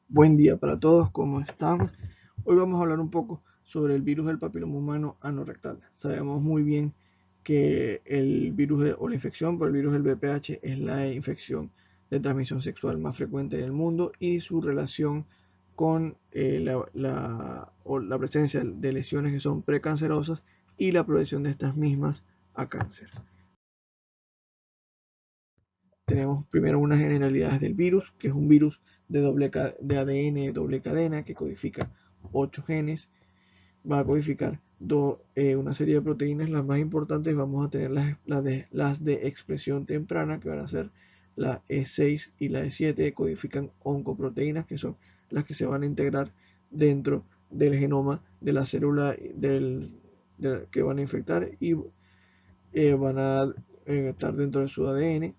Buen día para todos, ¿cómo están? Hoy vamos a hablar un poco sobre el virus del papiloma humano anorrectal. Sabemos muy bien que el virus o la infección por el virus del VPH es la infección de transmisión sexual más frecuente en el mundo y su relación con la presencia de lesiones que son precancerosas y la progresión de estas mismas a cáncer. Tenemos primero unas generalidades del virus, que es un virus de ADN doble cadena que codifica 8 genes. Va a codificar una serie de proteínas. Las más importantes vamos a tener las de expresión temprana, que van a ser la E6 y la E7, que codifican oncoproteínas, que son las que se van a integrar dentro del genoma de la célula que van a infectar y van a estar dentro de su ADN.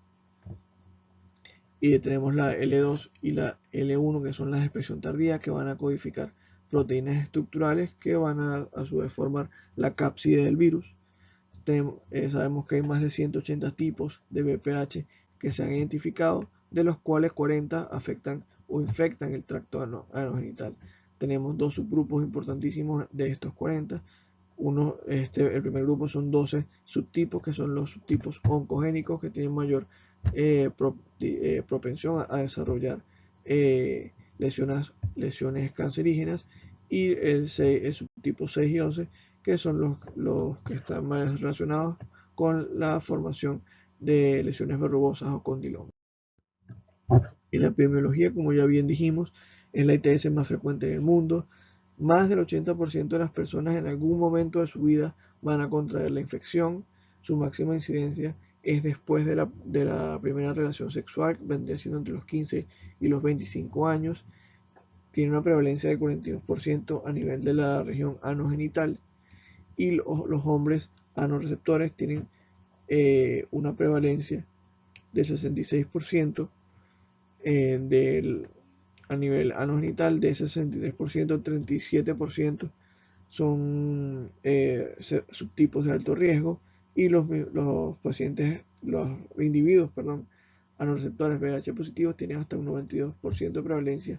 Y tenemos la L2 y la L1, que son las de expresión tardía, que van a codificar proteínas estructurales que van a su vez formar la cápside del virus. Sabemos que hay más de 180 tipos de VPH que se han identificado, de los cuales 40 afectan o infectan el tracto anogenital. Tenemos dos subgrupos importantísimos de estos 40. El primer grupo son 12 subtipos, que son los subtipos oncogénicos, que tienen mayor propensión a desarrollar lesiones cancerígenas, y el subtipo 6 y 11, que son los que están más relacionados con la formación de lesiones verrugosas o condilomas. En la epidemiología, como ya bien dijimos, es la ITS más frecuente en el mundo. Más del 80% de las personas en algún momento de su vida van a contraer la infección. Su máxima incidencia es después de la primera relación sexual, vendría siendo entre los 15 y los 25 años. Tiene una prevalencia del 42% a nivel de la región anogenital, y los hombres anoreceptores tienen una prevalencia del 66%. A nivel anogenital, de ese 63%, 37% son subtipos de alto riesgo, y los individuos, anoreceptores VIH positivos tienen hasta un 92% de prevalencia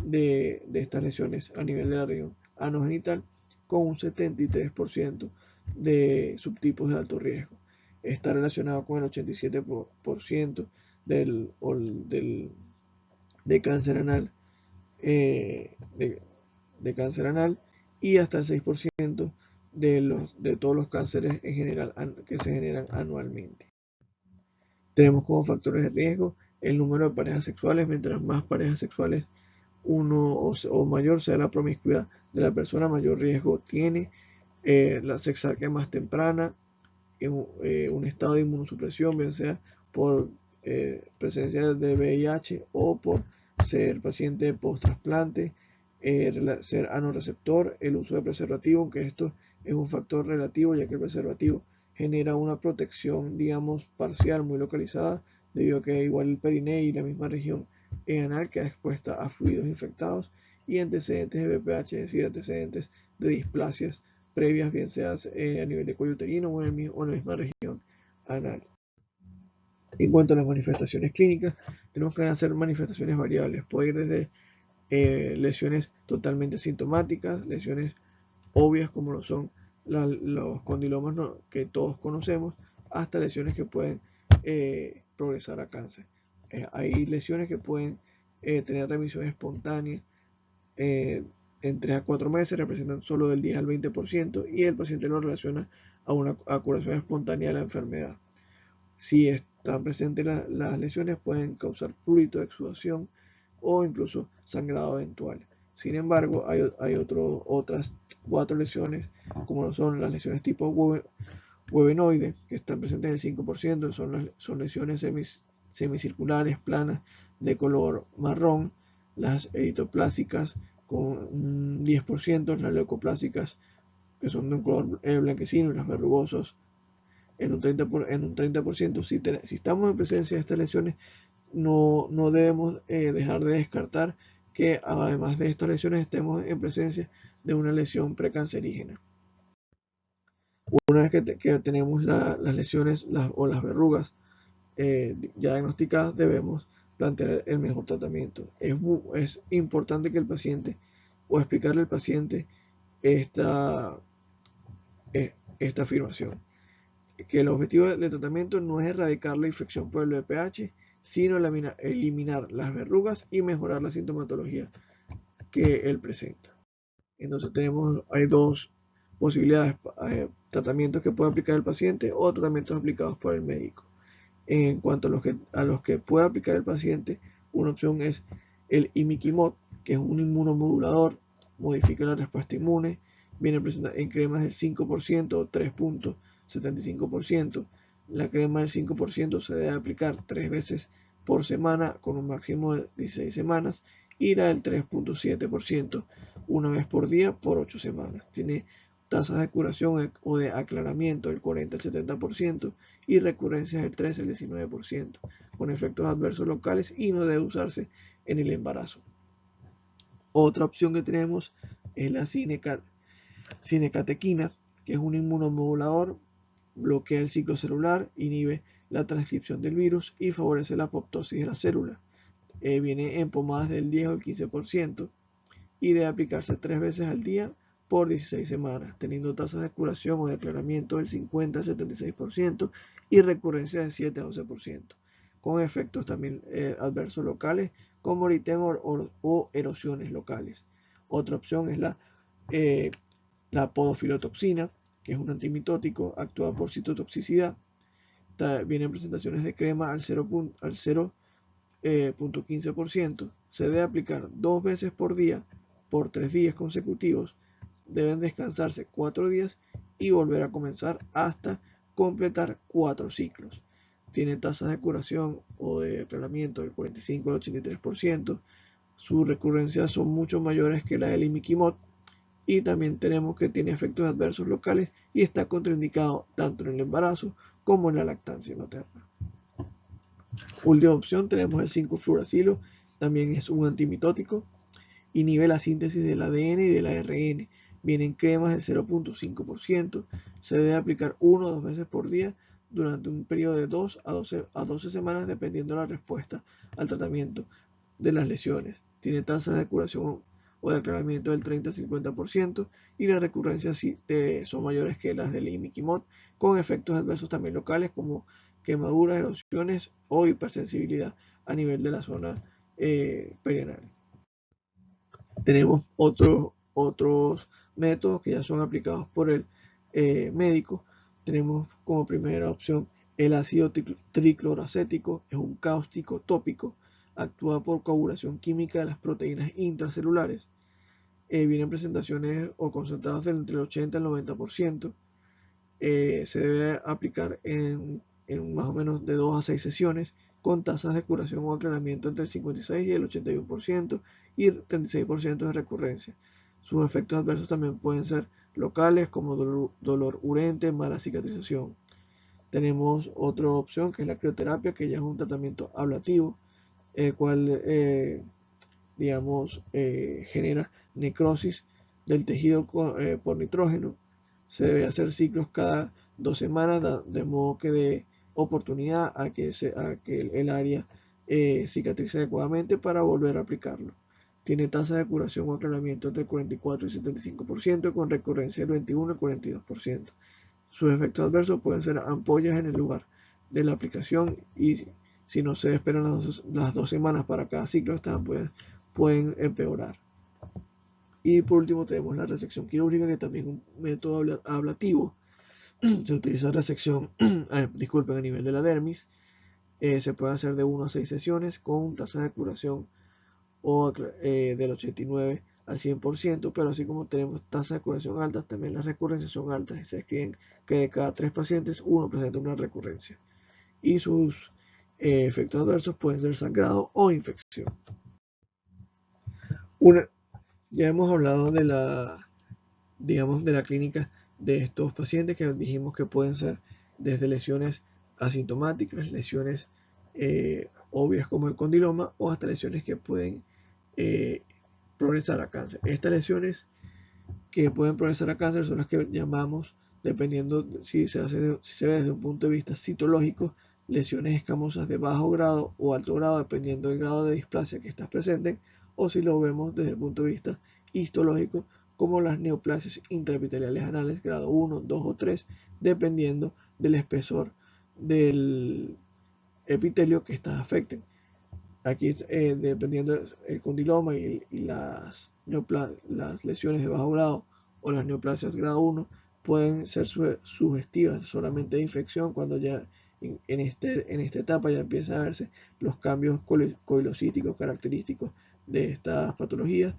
de estas lesiones a nivel de la región anogenital, con un 73% de subtipos de alto riesgo. Está relacionado con el 87% de cáncer anal, de cáncer anal, y hasta el 6% de todos los cánceres en general que se generan anualmente. Tenemos como factores de riesgo el número de parejas sexuales. Mientras más parejas sexuales o mayor sea la promiscuidad de la persona, mayor riesgo tiene. La sexarquia más temprana, un estado de inmunosupresión, bien sea por presencia de VIH o por ser paciente post-trasplante, ser anoreceptor, el uso de preservativo, aunque esto es un factor relativo, ya que el preservativo genera una protección, digamos, parcial, muy localizada, debido a que igual el periné y la misma región anal queda expuesta a fluidos infectados, y antecedentes de VPH, es decir, antecedentes de displasias previas, bien sea a nivel de cuello uterino o en la misma región anal. En cuanto a las manifestaciones clínicas, tenemos que hacer manifestaciones variables. Puede ir desde lesiones totalmente sintomáticas, lesiones obvias como lo son los condilomas, que todos conocemos, hasta lesiones que pueden progresar a cáncer. Hay lesiones que pueden tener remisión espontánea en 3 a 4 meses, representan solo del 10 al 20%, y el paciente lo relaciona a una curación espontánea de la enfermedad. Si están presentes las lesiones, pueden causar prurito, exudación o incluso sangrado eventual. Sin embargo, hay otras 4 lesiones, como son las lesiones tipo huevenoide, que están presentes en el 5%, son lesiones semicirculares, planas, de color marrón. Las eritoplásicas con un 10%, las leucoplásicas, que son de un color blanquecino, y las verrugosos en un 30%. Si estamos en presencia de estas lesiones, no debemos dejar de descartar que además de estas lesiones estemos en presencia de una lesión precancerígena. Una vez que tenemos las lesiones o las verrugas ya diagnosticadas, debemos plantear el mejor tratamiento. Es importante que el paciente o explicarle al paciente esta afirmación, que el objetivo del tratamiento no es erradicar la infección por el VPH, sino eliminar las verrugas y mejorar la sintomatología que él presenta. Entonces hay dos posibilidades, tratamientos que puede aplicar el paciente o tratamientos aplicados por el médico. En cuanto a los que puede aplicar el paciente, una opción es el imiquimod, que es un inmunomodulador, modifica la respuesta inmune, viene presente en cremas del 5% o 3.75%. La crema del 5% se debe aplicar 3 veces por semana con un máximo de 16 semanas y la del 3.7% una vez por día por 8 semanas. Tiene tasas de curación o de aclaramiento del 40 al 70% y recurrencias del 13 al 19%, con efectos adversos locales y no debe usarse en el embarazo. Otra opción que tenemos es la cinecatequina, que es un inmunomodulador, bloquea el ciclo celular, inhibe la transcripción del virus y favorece la apoptosis de la célula. Viene en pomadas del 10 al 15% y debe aplicarse 3 veces al día por 16 semanas, teniendo tasas de curación o de aclaramiento del 50 al 76% y recurrencia del 7 a 11%, con efectos también adversos locales como eritema o erosiones locales. Otra opción es la podofilotoxina, que es un antimitótico, actúa por citotoxicidad. Vienen presentaciones de crema al 0.15%. Se debe aplicar 2 veces por día por 3 días consecutivos. Deben descansarse 4 días y volver a comenzar hasta completar 4 ciclos. Tiene tasas de curación o de tratamiento del 45 al 83%. Sus recurrencias son mucho mayores que la del imiquimod. Y también tenemos que tiene efectos adversos locales y está contraindicado tanto en el embarazo como en la lactancia materna. Última opción, tenemos el 5-fluoracilo, también es un antimitótico, inhibe la síntesis del ADN y del ARN, viene en cremas del 0.5%, se debe aplicar 1 o 2 veces por día durante un periodo de 2 a 12 semanas dependiendo de la respuesta al tratamiento de las lesiones. Tiene tasas de curación o de aclaramiento del 30 al 50% y las recurrencias son mayores que las del imiquimod, con efectos adversos también locales como quemaduras, erosiones o hipersensibilidad a nivel de la zona perianal. Tenemos otros métodos que ya son aplicados por el médico. Tenemos como primera opción el ácido tricloracético, es un cáustico tópico, actúa por coagulación química de las proteínas intracelulares. Vienen presentaciones o concentrados de entre el 80 y el 90%. Se debe aplicar en más o menos de 2 a 6 sesiones con tasas de curación o aclaramiento entre el 56 y el 81% y el 36% de recurrencia. Sus efectos adversos también pueden ser locales como dolor urente, mala cicatrización. Tenemos otra opción que es la crioterapia, que ya es un tratamiento ablativo, el cual genera necrosis del tejido por nitrógeno. Se debe hacer ciclos cada 2 semanas, de modo que dé oportunidad a que el área cicatrice adecuadamente para volver a aplicarlo. Tiene tasa de curación o aclaramiento entre el 44 y 75%, con recurrencia del 21 al 42%. Sus efectos adversos pueden ser ampollas en el lugar de la aplicación y si no se esperan las 2 semanas para cada ciclo, estas pueden empeorar. Y por último tenemos la resección quirúrgica, que también es un método ablativo. Se utiliza resección a nivel de la dermis. Se puede hacer de 1 a 6 sesiones con tasas de curación del 89 al 100%, pero así como tenemos tasas de curación altas, también las recurrencias son altas y se describen que de cada 3 pacientes, 1 presenta una recurrencia. Y sus efectos adversos pueden ser sangrado o infección. Ya hemos hablado de la clínica de estos pacientes, que dijimos que pueden ser desde lesiones asintomáticas, lesiones obvias como el condiloma, o hasta lesiones que pueden progresar a cáncer. Estas lesiones que pueden progresar a cáncer son las que llamamos, dependiendo si se ve desde un punto de vista citológico, lesiones escamosas de bajo grado o alto grado, dependiendo del grado de displasia que estas presenten, o si lo vemos desde el punto de vista histológico, como las neoplasias intraepiteliales anales grado 1, 2 o 3, dependiendo del espesor del epitelio que estas afecten. Aquí, dependiendo del condiloma y las lesiones de bajo grado o las neoplasias grado 1, pueden ser sugestivas solamente de infección, cuando ya en esta etapa ya empiezan a verse los cambios coilocísticos característicos de estas patologías.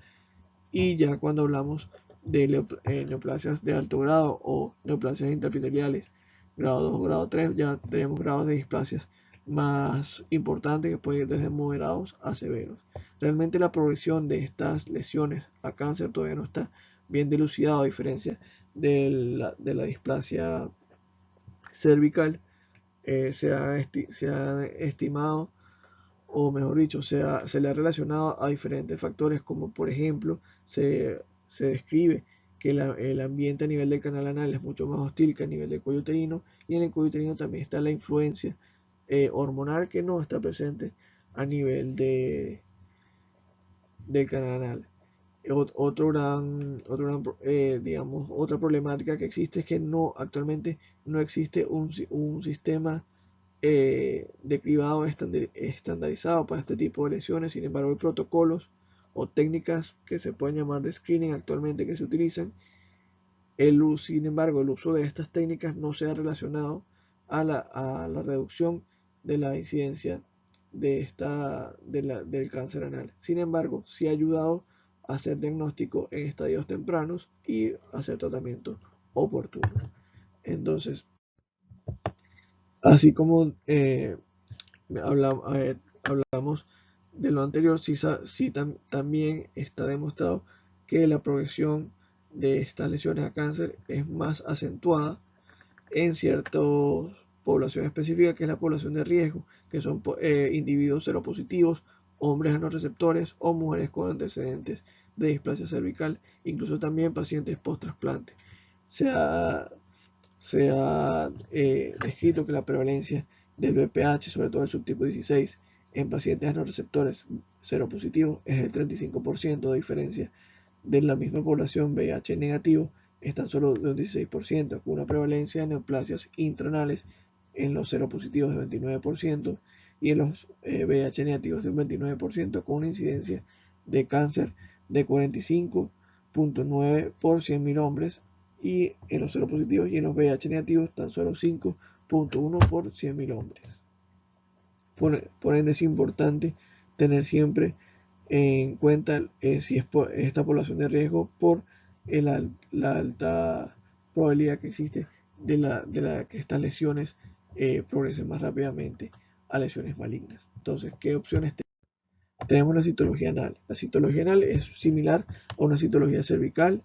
Y ya cuando hablamos de neoplasias de alto grado o neoplasias intraepiteliales grado 2 o grado 3, ya tenemos grados de displasias más importantes, que pueden ir desde moderados a severos. Realmente la progresión de estas lesiones a cáncer todavía no está bien dilucidado, a diferencia de la displasia cervical. Se ha estimado, o mejor dicho, se le ha relacionado a diferentes factores, como por ejemplo se describe que el ambiente a nivel del canal anal es mucho más hostil que a nivel del cuello uterino, y en el cuello uterino también está la influencia hormonal, que no está presente a nivel del canal anal. Digamos, otra problemática que existe es que actualmente no existe un sistema de cribado estandarizado para este tipo de lesiones. Sin embargo, hay protocolos o técnicas que se pueden llamar de screening actualmente que se utilizan. Sin embargo, el uso de estas técnicas no se ha relacionado a la reducción de la incidencia del cáncer anal. Sin embargo, sí ha ayudado a hacer diagnóstico en estadios tempranos y hacer tratamiento oportuno. Entonces, así como hablamos de lo anterior, sí también está demostrado que la progresión de estas lesiones a cáncer es más acentuada en ciertas poblaciones específicas, que es la población de riesgo, que son individuos seropositivos, hombres anorreceptores o mujeres con antecedentes de displasia cervical, incluso también pacientes post-trasplante. Se ha descrito que la prevalencia del VPH, sobre todo el subtipo 16, en pacientes anorreceptores seropositivos es el 35%, de diferencia de la misma población VIH negativo es tan solo de un 16%, con una prevalencia de neoplasias intranales en los seropositivos de 29% y en los VIH negativos de un 29%, con una incidencia de cáncer de 45.9 por 100.000 hombres, y en los seropositivos y en los VIH negativos tan solo 5.1 por 100.000 hombres. Por ende, es importante tener siempre en cuenta si es esta población de riesgo, por la alta probabilidad que existe de que estas lesiones progresen más rápidamente a lesiones malignas. Entonces, ¿qué opciones tenemos? La citología anal. La citología anal es similar a una citología cervical.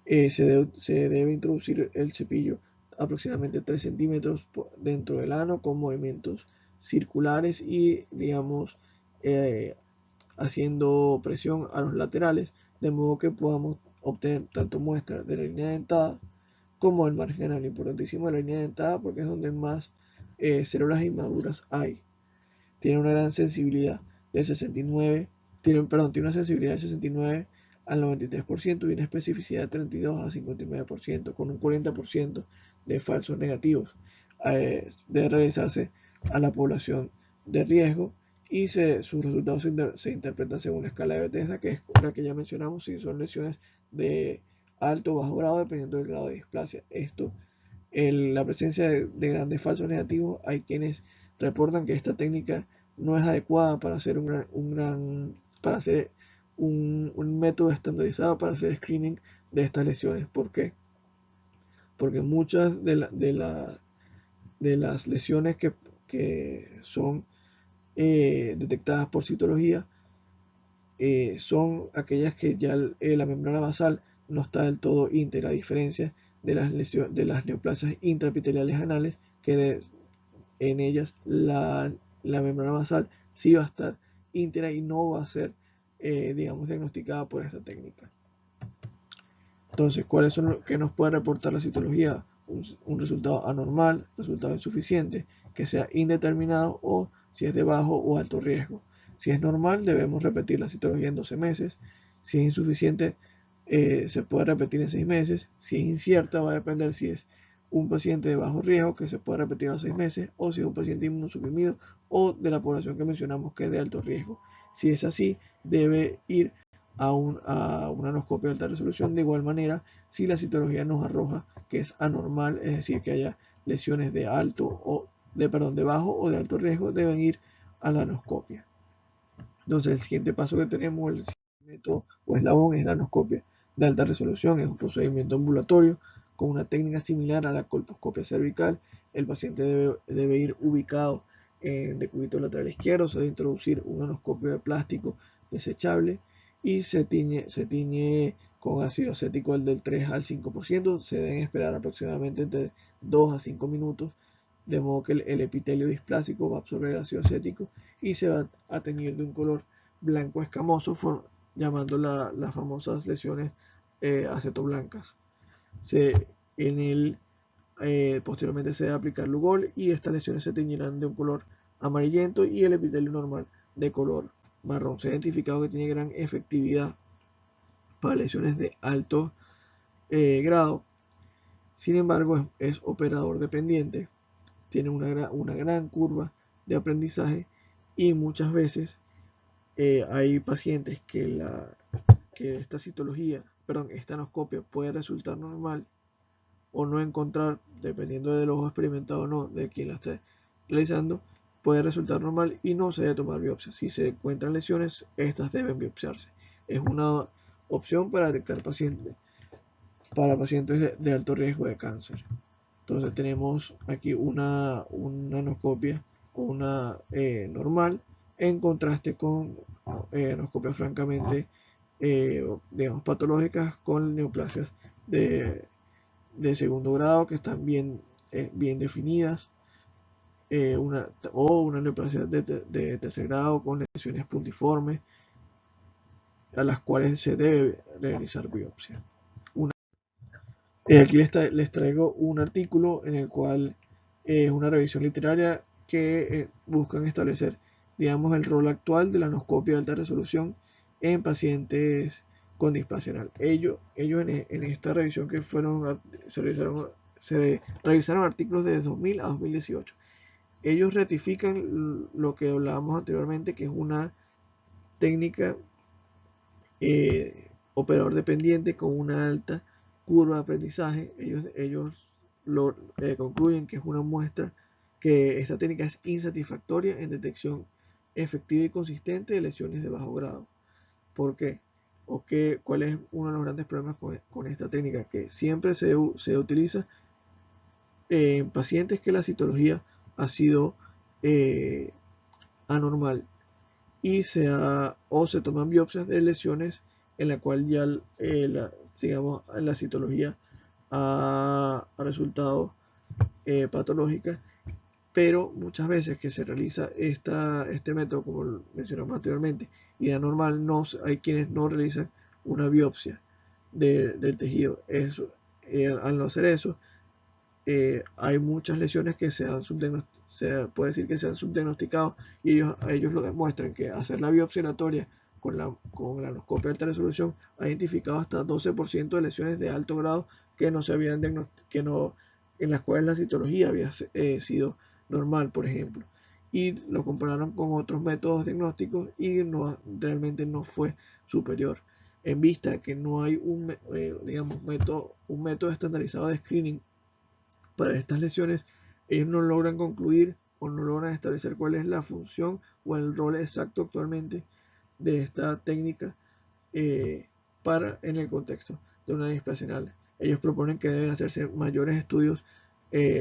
Se debe introducir el cepillo aproximadamente 3 centímetros dentro del ano, con movimientos circulares y, digamos, haciendo presión a los laterales, de modo que podamos obtener tanto muestras de la línea dentada como el margen anal. Importantísimo la línea dentada, porque es donde más células inmaduras hay. Tiene una gran sensibilidad del 69, tiene una sensibilidad del 69 al 93% y una especificidad de 32 a 59%, con un 40% de falsos negativos. Debe realizarse a la población de riesgo, y sus resultados se interpretan según la escala de Bethesda, que es la que ya mencionamos, si son lesiones de alto o bajo grado, dependiendo del grado de displasia. La presencia de grandes falsos negativos, hay quienes reportan que esta técnica no es adecuada para hacer un método estandarizado para hacer screening de estas lesiones. ¿Por qué? Porque muchas de las lesiones que son detectadas por citología son aquellas que ya la membrana basal no está del todo íntegra, a diferencia de las neoplasias intraepiteliales anales, que en ellas la membrana basal sí va a estar íntegra y no va a ser, digamos, diagnosticada por esta técnica. Entonces, ¿qué nos puede reportar la citología? Un resultado anormal, resultado insuficiente, que sea indeterminado o si es de bajo o alto riesgo. Si es normal, debemos repetir la citología en 12 meses. Si es insuficiente, se puede repetir en 6 meses. Si es incierta, va a depender si es un paciente de bajo riesgo, que se puede repetir a 6 meses, o si es un paciente inmunosuprimido o de la población que mencionamos que es de alto riesgo. Si es así, debe ir a una anoscopia de alta resolución. De igual manera, si la citología nos arroja que es anormal, es decir, que haya lesiones de bajo o de alto riesgo, deben ir a la anoscopia. Entonces, el siguiente paso que tenemos, el método o eslabón, es la anoscopia de alta resolución. Es un procedimiento ambulatorio con una técnica similar a la colposcopia cervical. El paciente debe ir ubicado en decúbito lateral izquierdo, se debe introducir un anoscopio de plástico desechable y se tiñe con ácido acético del 3 al 5%. Se deben esperar aproximadamente entre 2 a 5 minutos, de modo que el epitelio displásico va a absorber el ácido acético y se va a teñir de un color blanco escamoso, llamando las famosas lesiones acetoblancas. Posteriormente se debe aplicar Lugol y estas lesiones se teñirán de un color amarillento y el epitelio normal de color marrón. Se ha identificado que tiene gran efectividad para lesiones de alto grado. Sin embargo, es operador dependiente, tiene una gran curva de aprendizaje y muchas veces hay pacientes que esta esta anoscopia puede resultar normal o no encontrar, dependiendo del ojo experimentado o no de quien la esté realizando, puede resultar normal y no se debe tomar biopsia. Si se encuentran lesiones, estas deben biopsiarse. Es una opción para detectar para pacientes de alto riesgo de cáncer. Entonces tenemos aquí una anoscopia o una normal en contraste con anoscopias francamente digamos patológicas con neoplasias de segundo grado que están bien definidas, o una neoplasia de tercer grado con lesiones puntiformes a las cuales se debe realizar biopsia. Aquí les traigo un artículo en el cual es una revisión literaria que buscan establecer, digamos, el rol actual de la anoscopia de alta resolución en pacientes con displasia anal. Ellos en esta revisión que se revisaron artículos de 2000 a 2018. Ellos ratifican lo que hablábamos anteriormente, que es una técnica operador dependiente con una alta curva de aprendizaje. Ellos concluyen que es una muestra que esta técnica es insatisfactoria en detección efectiva y consistente de lesiones de bajo grado. ¿Por qué? ¿Cuál es uno de los grandes problemas con esta técnica? Que siempre se utiliza en pacientes que la citología ha sido anormal y se toman biopsias de lesiones en la cual ya la citología ha resultado patológica, pero muchas veces que se realiza este método, como mencionamos anteriormente, y de anormal, hay quienes no realizan una biopsia del tejido. Al no hacer eso, hay muchas lesiones que se puede decir que se han subdiagnosticado, y ellos lo demuestran que hacer la biopsia aleatoria con la anoscopia de alta resolución ha identificado hasta 12% de lesiones de alto grado que no se habían en las cuales la citología había sido normal, por ejemplo, y lo compararon con otros métodos diagnósticos y realmente no fue superior, en vista de que no hay un método estandarizado de screening para estas lesiones. Ellos no logran concluir o no logran establecer cuál es la función o el rol exacto actualmente de esta técnica en el contexto de una displasia anal. Ellos proponen que deben hacerse mayores estudios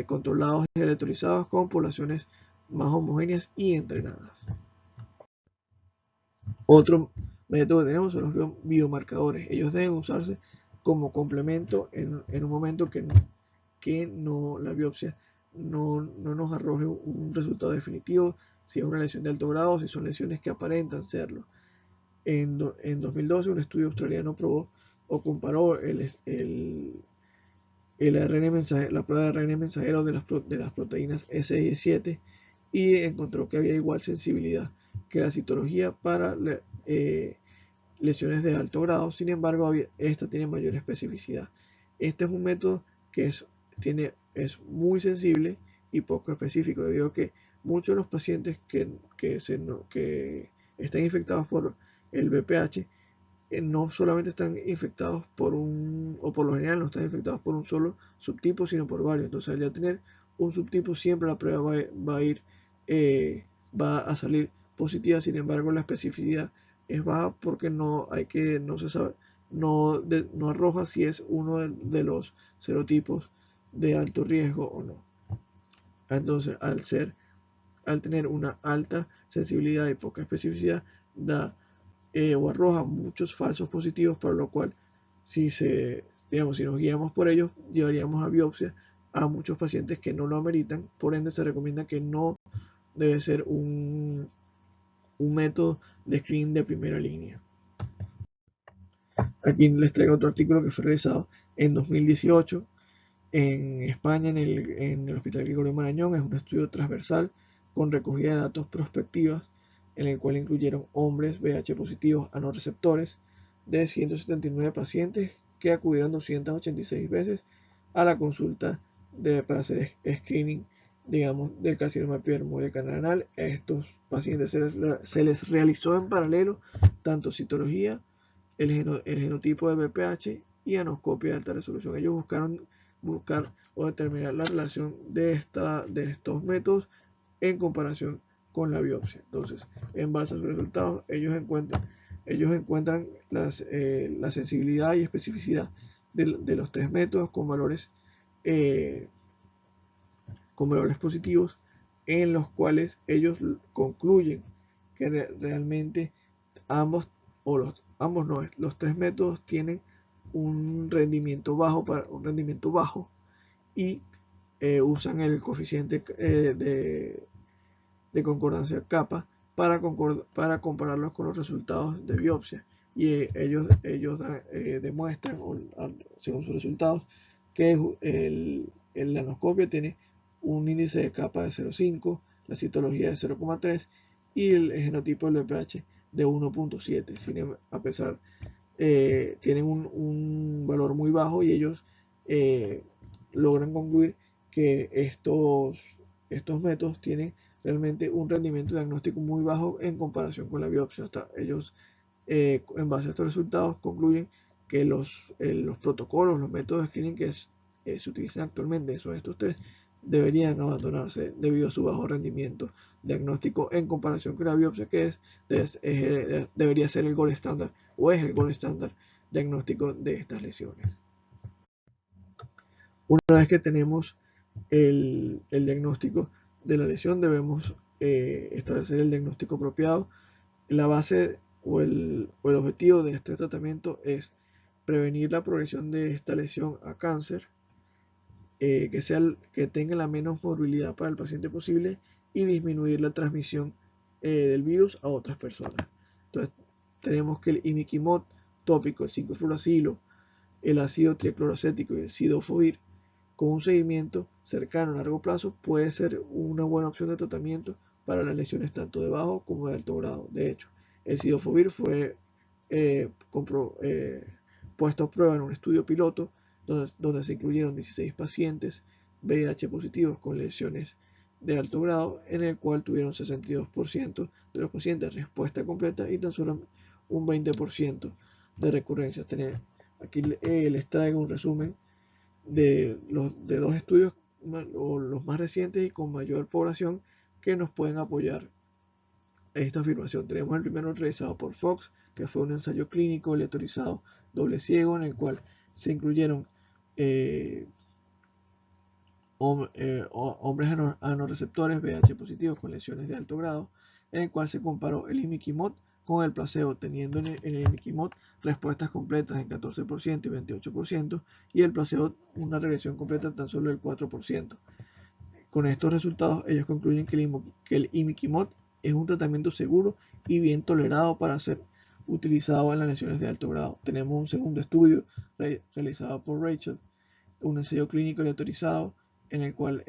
controlados y aleatorizados con poblaciones más homogéneas y entrenadas. Otro método que tenemos son los biomarcadores. Ellos deben usarse como complemento en un momento que la biopsia no nos arroje un resultado definitivo, si es una lesión de alto grado, si son lesiones que aparentan serlo. En 2012, un estudio australiano probó o comparó el la prueba de ARN mensajero de las proteínas E6 y E7 y encontró que había igual sensibilidad que la citología para lesiones de alto grado. Sin embargo, esta tiene mayor especificidad. Este es un método que es muy sensible y poco específico, debido a que muchos de los pacientes que están infectados por el VPH no solamente están infectados por por lo general no están infectados por un solo subtipo, sino por varios. Entonces, al ya tener un subtipo, siempre la prueba va a salir positiva. Sin embargo, la especificidad es baja porque no se sabe, no arroja si es uno de los serotipos de alto riesgo o no. Entonces, al tener una alta sensibilidad y poca especificidad, da o arroja muchos falsos positivos, para lo cual si nos guiamos por ellos, llevaríamos a biopsia a muchos pacientes que no lo ameritan. Por ende, se recomienda que no debe ser un método de screening de primera línea. Aquí les traigo otro artículo que fue realizado en 2018 en España, en el Hospital Gregorio Marañón. Es un estudio transversal con recogida de datos prospectivas, en el cual incluyeron hombres VIH positivos anorreceptores de 179 pacientes que acudieron 286 veces a la consulta para hacer screening, del carcinoma epidermoide canal anal. A estos pacientes se les realizó en paralelo tanto citología, el genotipo de VPH y anoscopia de alta resolución. Ellos buscaron o determinar la relación de estos métodos en comparación con la biopsia. Entonces, en base a sus resultados, ellos encuentran la sensibilidad y especificidad de los tres métodos con valores positivos, en los cuales ellos concluyen que realmente los tres métodos tienen un rendimiento bajo y usan el coeficiente de concordancia kappa para compararlos con los resultados de biopsia. Y ellos demuestran, según sus resultados, que el anoscopio tiene un índice de kappa de 0,5, la citología de 0,3 y el genotipo del VPH de 1,7. A pesar, tienen un valor muy bajo, y ellos logran concluir que estos métodos tienen realmente un rendimiento diagnóstico muy bajo en comparación con la biopsia. Ellos, en base a estos resultados, concluyen que los protocolos, los métodos de screening que se utilizan actualmente, estos tres, deberían abandonarse debido a su bajo rendimiento diagnóstico en comparación con la biopsia, que debería ser el gold estándar, o es el gold estándar diagnóstico de estas lesiones. Una vez que tenemos el diagnóstico de la lesión, debemos establecer el diagnóstico apropiado. La base o el objetivo de este tratamiento es prevenir la progresión de esta lesión a cáncer, que tenga la menos morbilidad para el paciente posible, y disminuir la transmisión del virus a otras personas. Entonces, tenemos que el imiquimod tópico, el 5-fluoracilo, el ácido tricloroacético y el cidofovir, con un seguimiento cercano a largo plazo, puede ser una buena opción de tratamiento para las lesiones tanto de bajo como de alto grado. De hecho, el cidofovir fue puesto a prueba en un estudio piloto donde se incluyeron 16 pacientes VIH positivos con lesiones de alto grado, en el cual tuvieron 62% de los pacientes respuesta completa y tan solo un 20% de recurrencias. Aquí les traigo un resumen de dos estudios, o los más recientes y con mayor población, que nos pueden apoyar a esta afirmación. Tenemos el primero realizado por Fox, que fue un ensayo clínico aleatorizado doble ciego, en el cual se incluyeron hombres anorreceptores VIH positivos con lesiones de alto grado, en el cual se comparó el imiquimod con el placebo, teniendo en el imiquimod respuestas completas en 14% y 28%, y el placebo una regresión completa en tan solo el 4%. Con estos resultados, ellos concluyen que el imiquimod es un tratamiento seguro y bien tolerado para ser utilizado en las lesiones de alto grado. Tenemos un segundo estudio realizado por Rachel, un ensayo clínico aleatorizado en el cual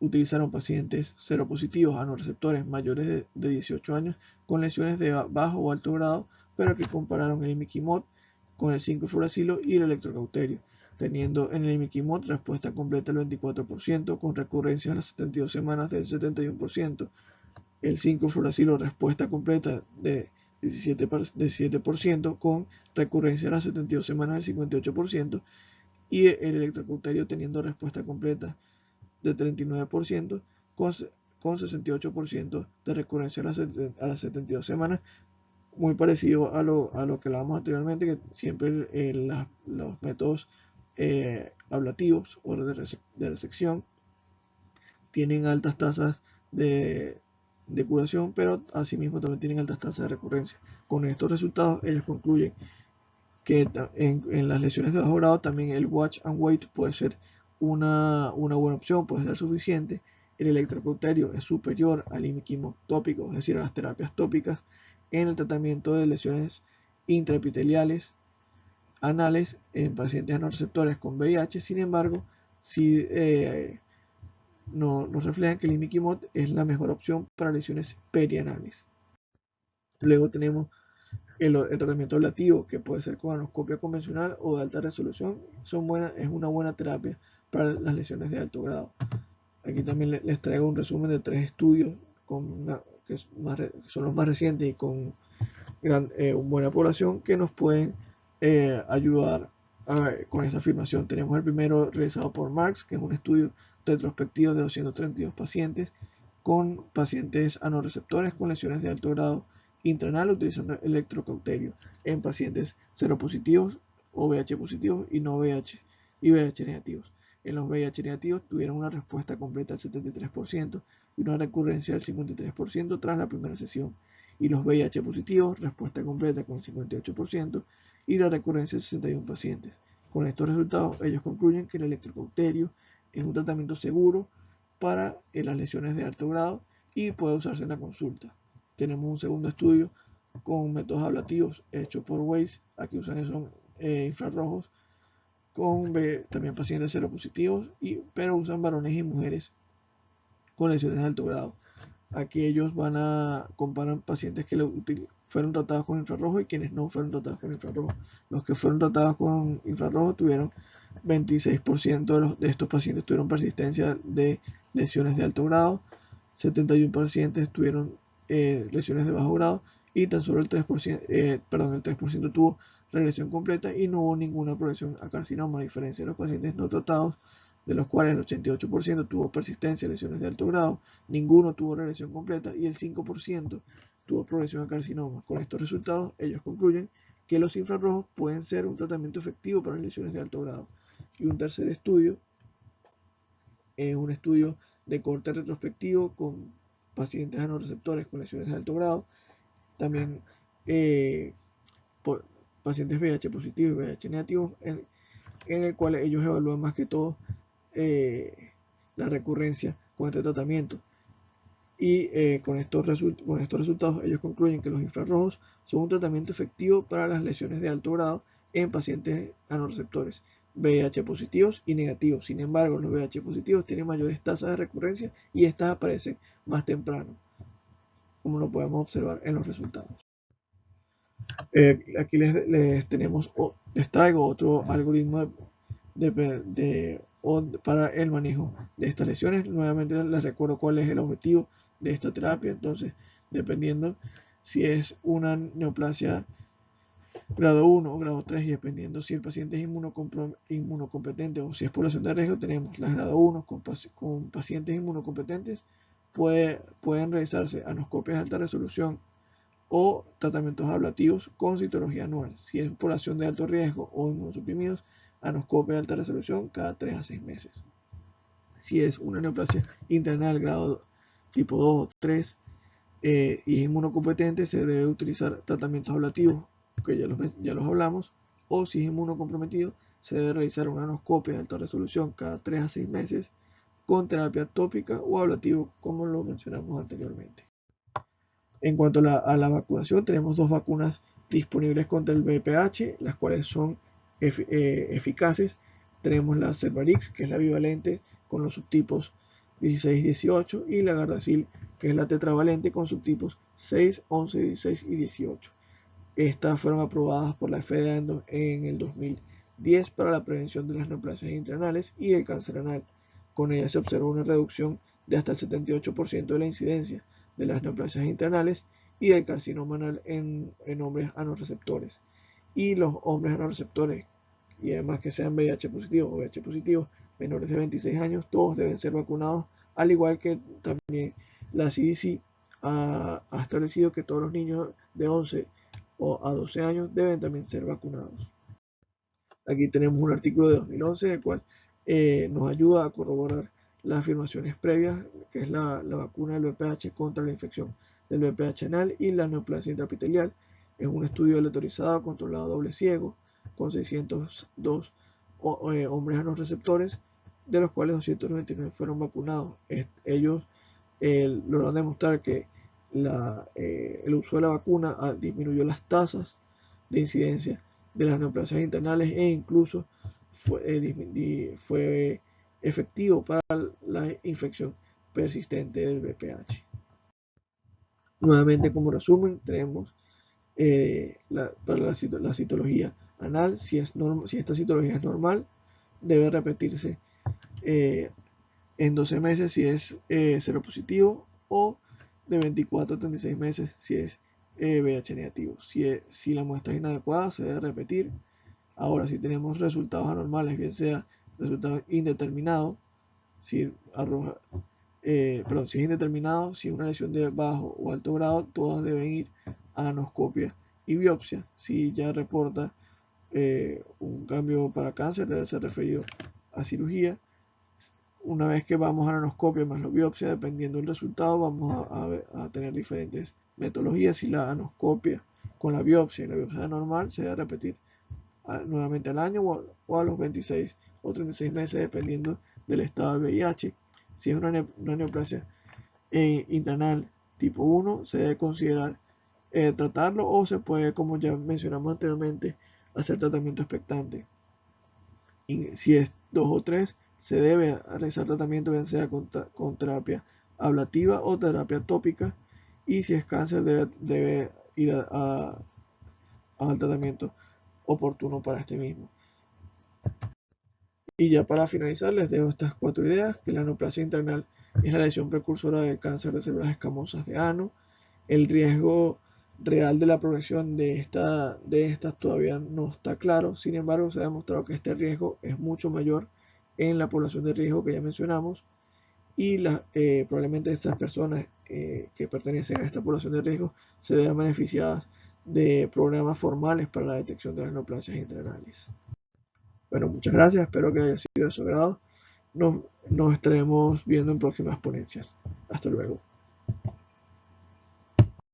utilizaron pacientes seropositivos a receptores mayores de 18 años con lesiones de bajo o alto grado, pero que compararon el imiquimod con el 5-fluoracilo y el electrocauterio, teniendo en el imiquimod respuesta completa del 24%, con recurrencias a las 72 semanas del 71%, el 5-fluoracilo respuesta completa de 17%, con recurrencia a las 72 semanas del 58%, y el electrocauterio teniendo respuesta completa de 39%, con 68% de recurrencia a las 72 semanas, muy parecido a lo que hablábamos anteriormente, que siempre los métodos ablativos o de resección tienen altas tasas de curación, pero asimismo también tienen altas tasas de recurrencia. Con estos resultados, ellos concluyen que en las lesiones de bajo grado también el watch and wait puede ser una buena opción, puede ser suficiente. El electrocauterio es superior al imiquimod tópico, es decir, a las terapias tópicas, en el tratamiento de lesiones intraepiteliales anales en pacientes anorreceptores con VIH. Sin embargo, sí nos reflejan que el imiquimod es la mejor opción para lesiones perianales. Luego tenemos el tratamiento ablativo, que puede ser con anoscopia convencional o de alta resolución, es una buena terapia para las lesiones de alto grado. Aquí también les traigo un resumen de 3 estudios que son los más recientes y con buena población, que nos pueden ayudar con esta afirmación. Tenemos el primero realizado por Marks, que es un estudio retrospectivo de 232 pacientes con pacientes anorreceptores con lesiones de alto grado intranal utilizando electrocauterio en pacientes seropositivos o VIH positivos y no VIH y VIH negativos. En los VIH negativos tuvieron una respuesta completa del 73% y una recurrencia del 53% tras la primera sesión. Y los VIH positivos, respuesta completa con el 58% y la recurrencia de 61 pacientes. Con estos resultados, ellos concluyen que el electrocauterio es un tratamiento seguro para las lesiones de alto grado y puede usarse en la consulta. Tenemos un segundo estudio con métodos ablativos hecho por Weiss. Aquí usan esos infrarrojos con también pacientes seropositivos, pero usan varones y mujeres con lesiones de alto grado. Aquí ellos comparar pacientes que fueron tratados con infrarrojo y quienes no fueron tratados con infrarrojo. Los que fueron tratados con infrarrojo tuvieron 26% de estos pacientes tuvieron persistencia de lesiones de alto grado, 71 pacientes tuvieron lesiones de bajo grado y tan solo el 3% tuvo regresión completa y no hubo ninguna progresión a carcinoma, a diferencia de los pacientes no tratados, de los cuales el 88% tuvo persistencia de lesiones de alto grado, ninguno tuvo regresión completa y el 5% tuvo progresión a carcinoma. Con estos resultados, ellos concluyen que los infrarrojos pueden ser un tratamiento efectivo para las lesiones de alto grado. Y un tercer estudio es un estudio de corte retrospectivo con pacientes anorreceptores con lesiones de alto grado, también pacientes VIH positivos y VIH negativos, en el cual ellos evalúan más que todo la recurrencia con este tratamiento. Y con estos resultados ellos concluyen que los infrarrojos son un tratamiento efectivo para las lesiones de alto grado en pacientes anorreceptores VIH positivos y negativos. Sin embargo, los VIH positivos tienen mayores tasas de recurrencia y estas aparecen más temprano, como lo podemos observar en los resultados. Aquí les traigo otro algoritmo para el manejo de estas lesiones. Nuevamente les recuerdo cuál es el objetivo de esta terapia. Entonces, dependiendo si es una neoplasia grado 1 o grado 3 y dependiendo si el paciente es inmunocompetente o si es población de riesgo, tenemos la grado 1 con pacientes inmunocompetentes. Pueden realizarse anoscopias de alta resolución o tratamientos ablativos con citología anual. Si es población de alto riesgo o inmunosuprimidos, anoscopia de alta resolución cada 3 a 6 meses. Si es una neoplasia intranal grado tipo 2 o 3 y es inmunocompetente, se debe utilizar tratamientos ablativos, que ya los hablamos, o si es inmunocomprometido, se debe realizar una anoscopia de alta resolución cada 3 a 6 meses con terapia tópica o ablativo, como lo mencionamos anteriormente. En cuanto a la vacunación, tenemos 2 vacunas disponibles contra el VPH, las cuales son eficaces. Tenemos la Cervarix, que es la bivalente con los subtipos 16 y 18, y la Gardasil, que es la tetravalente con subtipos 6, 11, 16 y 18. Estas fueron aprobadas por la FDA en el 2010 para la prevención de las neoplasias intraanales y el cáncer anal. Con ellas se observó una reducción de hasta el 78% de la incidencia de las neoplasias intraanales y del carcinoma anal en hombres anorreceptores. Y los hombres anorreceptores, y además que sean VIH positivos o VIH positivos menores de 26 años, todos deben ser vacunados, al igual que también la CDC ha establecido que todos los niños de 11 a 12 años deben también ser vacunados. Aquí tenemos un artículo de 2011 el cual nos ayuda a corroborar las afirmaciones previas, que es la vacuna del VPH contra la infección del VPH anal y la neoplasia intraepitelial. Es un estudio aleatorizado controlado doble ciego con 602 hombres anorreceptores, de los cuales 299 fueron vacunados. Ellos lograron demostrar que el uso de la vacuna disminuyó las tasas de incidencia de las neoplasias internales e incluso fue efectivo para la infección persistente del VPH. Nuevamente, como resumen, tenemos para la citología anal, si esta citología es normal, debe repetirse en 12 meses si es seropositivo, o de 24 a 36 meses si es VIH negativo. Si la muestra es inadecuada, se debe repetir. Ahora, si tenemos resultados anormales, bien sea resultados indeterminados, si es indeterminado, si es una lesión de bajo o alto grado, todas deben ir a anoscopia y biopsia. Si ya reporta un cambio para cáncer, debe ser referido a cirugía. Una vez que vamos a la anoscopia más la biopsia, dependiendo del resultado, vamos a tener diferentes metodologías. Si la anoscopia con la biopsia y la biopsia normal, se debe repetir nuevamente al año o a los 26 o 36 meses, dependiendo del estado del VIH. Si es una neoplasia intraanal tipo 1, se debe considerar tratarlo, o se puede, como ya mencionamos anteriormente, hacer tratamiento expectante. Y si es 2 o 3, se debe realizar tratamiento, bien sea con terapia ablativa o terapia tópica, y si es cáncer debe ir al tratamiento oportuno para este mismo. Y ya para finalizar, les dejo estas 4 ideas: que la neoplasia intraanal es la lesión precursora del cáncer de células escamosas de ano. El riesgo real de la progresión de estas todavía no está claro. Sin embargo, se ha demostrado que este riesgo es mucho mayor en la población de riesgo que ya mencionamos, y probablemente estas personas que pertenecen a esta población de riesgo se vean beneficiadas de programas formales para la detección de las neoplasias intraanales. Bueno, muchas gracias, espero que haya sido de su agrado. Nos estaremos viendo en próximas ponencias. Hasta luego.